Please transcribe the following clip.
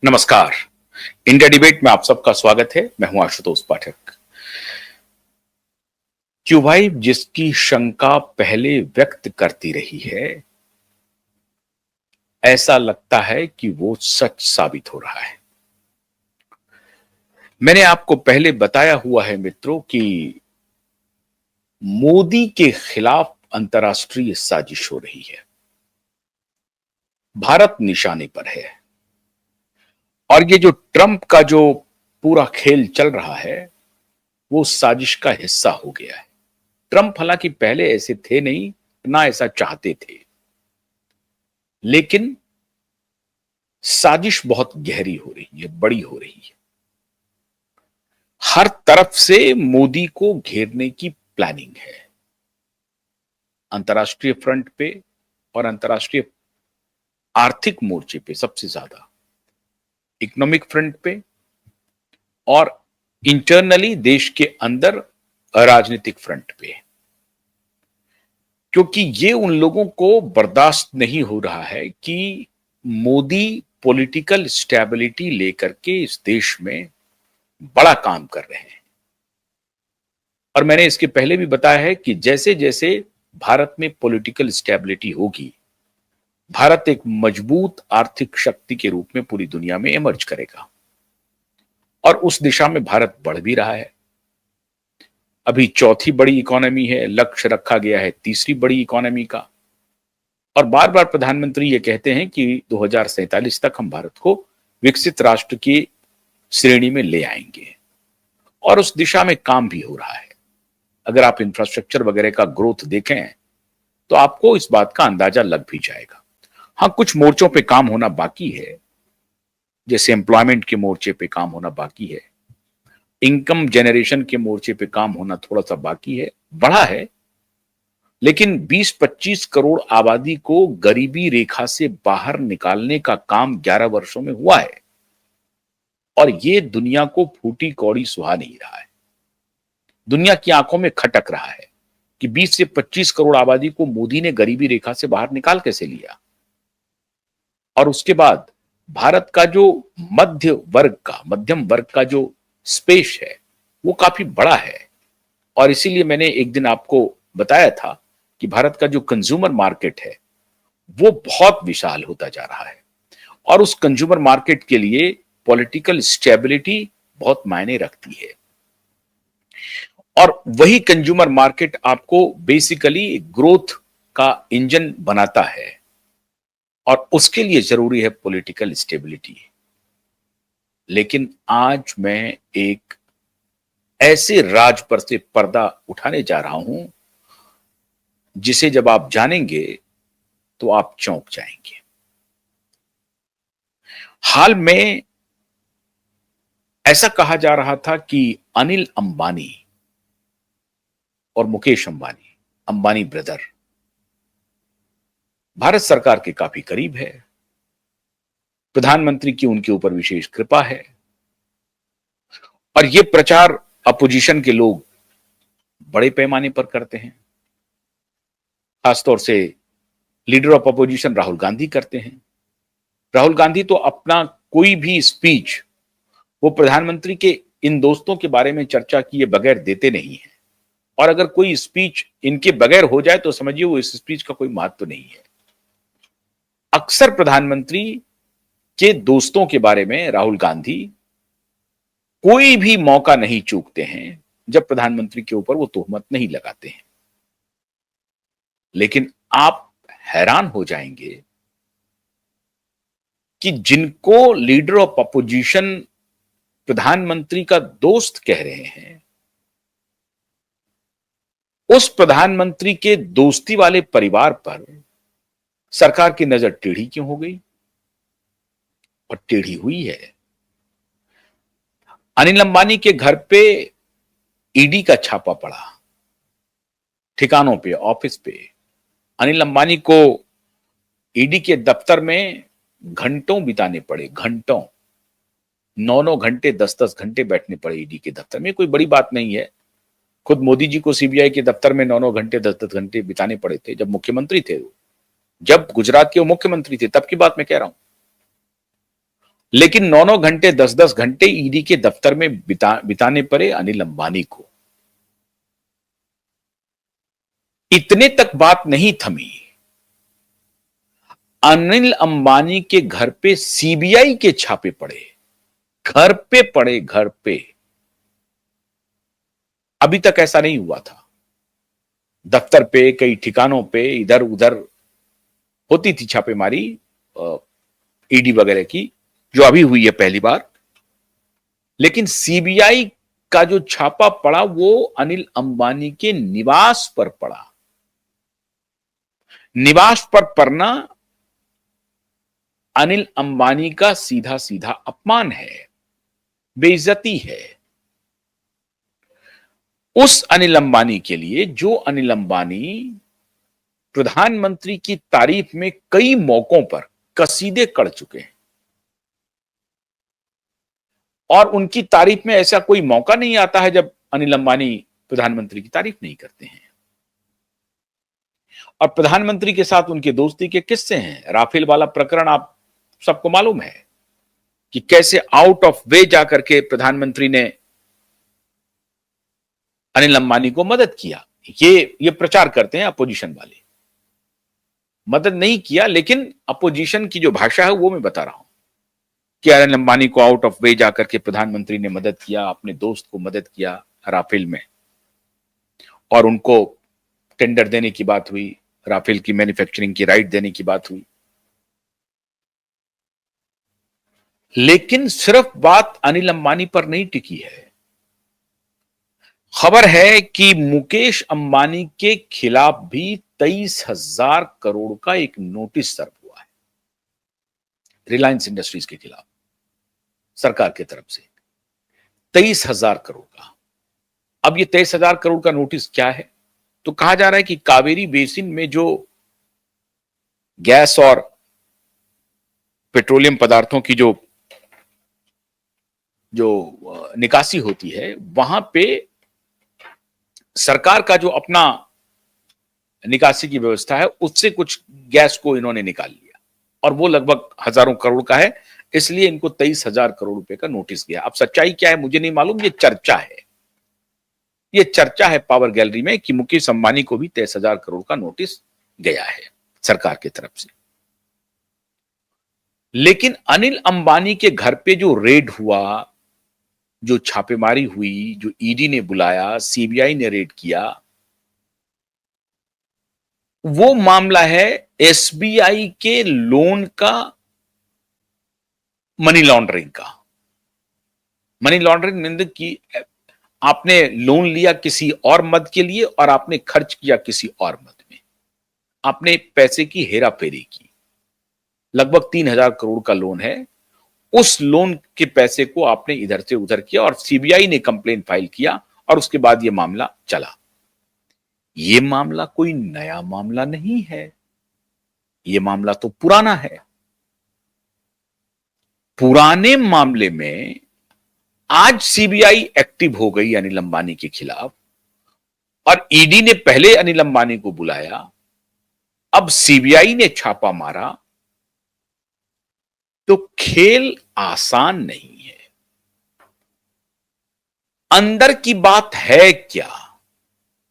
नमस्कार। India debate में आप सबका स्वागत है। मैं हूं आशुतोष पाठक। क्यों भाई, जिसकी शंका पहले व्यक्त करती रही है, ऐसा लगता है कि वो सच साबित हो रहा है। मैंने आपको पहले बताया हुआ है मित्रों कि मोदी के खिलाफ अंतर्राष्ट्रीय साजिश हो रही है। भारत निशाने पर है और ये जो ट्रंप का जो पूरा खेल चल रहा है, वो साजिश का हिस्सा हो गया है। ट्रंप हालांकि पहले ऐसे थे नहीं, ना ऐसा चाहते थे, लेकिन साजिश बहुत गहरी हो रही है, बड़ी हो रही है। हर तरफ से मोदी को घेरने की प्लानिंग है, अंतर्राष्ट्रीय फ्रंट पे और अंतर्राष्ट्रीय आर्थिक मोर्चे पे सबसे ज्यादा, इकोनॉमिक फ्रंट पे और इंटरनली देश के अंदर राजनीतिक फ्रंट पे। क्योंकि ये उन लोगों को बर्दाश्त नहीं हो रहा है कि मोदी पॉलिटिकल स्टेबिलिटी लेकर के इस देश में बड़ा काम कर रहे हैं। और मैंने इसके पहले भी बताया है कि जैसे जैसे भारत में पॉलिटिकल स्टेबिलिटी होगी, भारत एक मजबूत आर्थिक शक्ति के रूप में पूरी दुनिया में इमर्ज करेगा और उस दिशा में भारत बढ़ भी रहा है। अभी चौथी बड़ी इकोनॉमी है, लक्ष्य रखा गया है तीसरी बड़ी इकोनॉमी का। और बार बार प्रधानमंत्री ये कहते हैं कि 2047 तक हम भारत को विकसित राष्ट्र की श्रेणी में ले आएंगे और उस दिशा में काम भी हो रहा है। अगर आप इंफ्रास्ट्रक्चर वगैरह का ग्रोथ देखें तो आपको इस बात का अंदाजा लग भी जाएगा। हाँ, कुछ मोर्चों पे काम होना बाकी है, जैसे एम्प्लॉयमेंट के मोर्चे पे काम होना बाकी है, इनकम जनरेशन के मोर्चे पे काम होना थोड़ा सा बाकी है, बढ़ा है, लेकिन 20-25 करोड़ आबादी को गरीबी रेखा से बाहर निकालने का काम 11 वर्षों में हुआ है और ये दुनिया को फूटी कौड़ी सुहा नहीं रहा है। दुनिया की आंखों में खटक रहा है कि 20 से 25 करोड़ आबादी को मोदी ने गरीबी रेखा से बाहर निकाल कैसे लिया। और उसके बाद भारत का जो मध्यम वर्ग का जो स्पेस है वो काफी बड़ा है। और इसीलिए मैंने एक दिन आपको बताया था कि भारत का जो कंज्यूमर मार्केट है वो बहुत विशाल होता जा रहा है और उस कंज्यूमर मार्केट के लिए पॉलिटिकल स्टेबिलिटी बहुत मायने रखती है। और वही कंज्यूमर मार्केट आपको बेसिकली ग्रोथ का इंजन बनाता है और उसके लिए जरूरी है पॉलिटिकल स्टेबिलिटी। लेकिन आज मैं एक ऐसे राज पर से पर्दा उठाने जा रहा हूं जिसे जब आप जानेंगे तो आप चौंक जाएंगे। हाल में ऐसा कहा जा रहा था कि अनिल अंबानी और मुकेश अंबानी, अंबानी ब्रदर, भारत सरकार के काफी करीब है, प्रधानमंत्री की उनके ऊपर विशेष कृपा है और यह प्रचार अपोजिशन के लोग बड़े पैमाने पर करते हैं। खासतौर से leader of opposition Rahul Gandhi करते हैं। राहुल गांधी तो अपना कोई भी स्पीच वो प्रधानमंत्री के इन दोस्तों के बारे में चर्चा किए बगैर देते नहीं है और अगर कोई स्पीच इनके बगैर हो जाए तो समझिए वो इस स्पीच का कोई महत्व नहीं है। अक्सर प्रधानमंत्री के दोस्तों के बारे में राहुल गांधी कोई भी मौका नहीं चूकते हैं जब प्रधानमंत्री के ऊपर वो तोहमत नहीं लगाते हैं। लेकिन आप हैरान हो जाएंगे कि जिनको लीडर ऑफ अपोजिशन प्रधानमंत्री का दोस्त कह रहे हैं, उस प्रधानमंत्री के दोस्ती वाले परिवार पर सरकार की नजर टेढ़ी क्यों हो गई? और टेढ़ी हुई है। अनिल अंबानी के घर पे ईडी का छापा पड़ा, ठिकानों पे, ऑफिस पे। अनिल अंबानी को ईडी के दफ्तर में घंटों बिताने पड़े, घंटों, 9-9 घंटे, 10-10 घंटे बैठने पड़े ईडी के दफ्तर में। कोई बड़ी बात नहीं है। खुद मोदी जी को सीबीआई के दफ्तर में 9-9 घंटे, 10-10 घंटे बिताने पड़े थे जब मुख्यमंत्री थे वो। जब गुजरात के वो मुख्यमंत्री थे तब की बात मैं कह रहा हूं। लेकिन 9-9 घंटे 10-10 घंटे ईडी के दफ्तर में बिताने पड़े अनिल अंबानी को। इतने तक बात नहीं थमी, अनिल अंबानी के घर पे सीबीआई के छापे पड़े, घर पे पड़े, घर पे। अभी तक ऐसा नहीं हुआ था। दफ्तर पे, कई ठिकानों पे इधर उधर होती थी छापेमारी ईडी वगैरह की, जो अभी हुई है पहली बार। लेकिन सीबीआई का जो छापा पड़ा वो अनिल अंबानी के निवास पर पड़ा। निवास पर पड़ना अनिल अंबानी का सीधा सीधा अपमान है, बेइज्जती है। उस अनिल अंबानी के लिए जो अनिल अंबानी प्रधानमंत्री की तारीफ में कई मौकों पर कसीदे कर चुके हैं, और उनकी तारीफ में ऐसा कोई मौका नहीं आता है जब अनिल अंबानी प्रधानमंत्री की तारीफ नहीं करते हैं। और प्रधानमंत्री के साथ उनके दोस्ती के किस्से हैं। राफेल वाला प्रकरण आप सबको मालूम है कि कैसे आउट ऑफ वे जाकर के प्रधानमंत्री ने अनिल अंबानी को मदद किया। ये प्रचार करते हैं अपोजिशन वाले, मदद नहीं किया, लेकिन अपोजिशन की जो भाषा है वो मैं बता रहा हूं कि अनिल अंबानी को आउट ऑफ वे जाकर के प्रधानमंत्री ने मदद किया, अपने दोस्त को मदद किया राफेल में, और उनको टेंडर देने की बात हुई, राफेल की मैन्युफैक्चरिंग की राइट देने की बात हुई। लेकिन सिर्फ बात अनिल अंबानी पर नहीं टिकी है। खबर है कि मुकेश अंबानी के खिलाफ भी 23,000 करोड़ का एक नोटिस सर्व हुआ है, रिलायंस इंडस्ट्रीज के खिलाफ सरकार की तरफ से 23,000 करोड़ का। अब ये 23,000 करोड़ का नोटिस क्या है? तो कहा जा रहा है कि कावेरी बेसिन में जो गैस और पेट्रोलियम पदार्थों की जो निकासी होती है, वहां पे सरकार का जो अपना निकासी की व्यवस्था है उससे कुछ गैस को इन्होंने निकाल लिया, और वो लगभग हजारों करोड़ का है। इसलिए इनको 23,000 करोड़ रुपए का नोटिस गया। अब सच्चाई क्या है मुझे नहीं मालूम, ये चर्चा है, ये चर्चा है पावर गैलरी में कि मुकेश अंबानी को भी 23,000 करोड़ का नोटिस गया है सरकार की तरफ से। लेकिन अनिल अंबानी के घर पे जो रेड हुआ, जो छापेमारी हुई, जो ईडी ने बुलाया, सीबीआई ने रेड किया, वो मामला है एसबीआई के लोन का मनी लॉन्ड्रिंग का। मनी लॉन्ड्रिंग मीन की आपने लोन लिया किसी और मद के लिए और आपने खर्च किया किसी और मद में, आपने पैसे की हेरा फेरी की। लगभग 3,000 करोड़ का लोन है, उस लोन के पैसे को आपने इधर से उधर किया और सीबीआई ने कंप्लेन फाइल किया और उसके बाद यह मामला चला। यह मामला कोई नया मामला नहीं है, यह मामला तो पुराना है। पुराने मामले में आज सीबीआई एक्टिव हो गई अनिल अंबानी के खिलाफ, और ईडी ने पहले अनिल अंबानी को बुलाया, अब सीबीआई ने छापा मारा। तो खेल आसान नहीं है। अंदर की बात है क्या?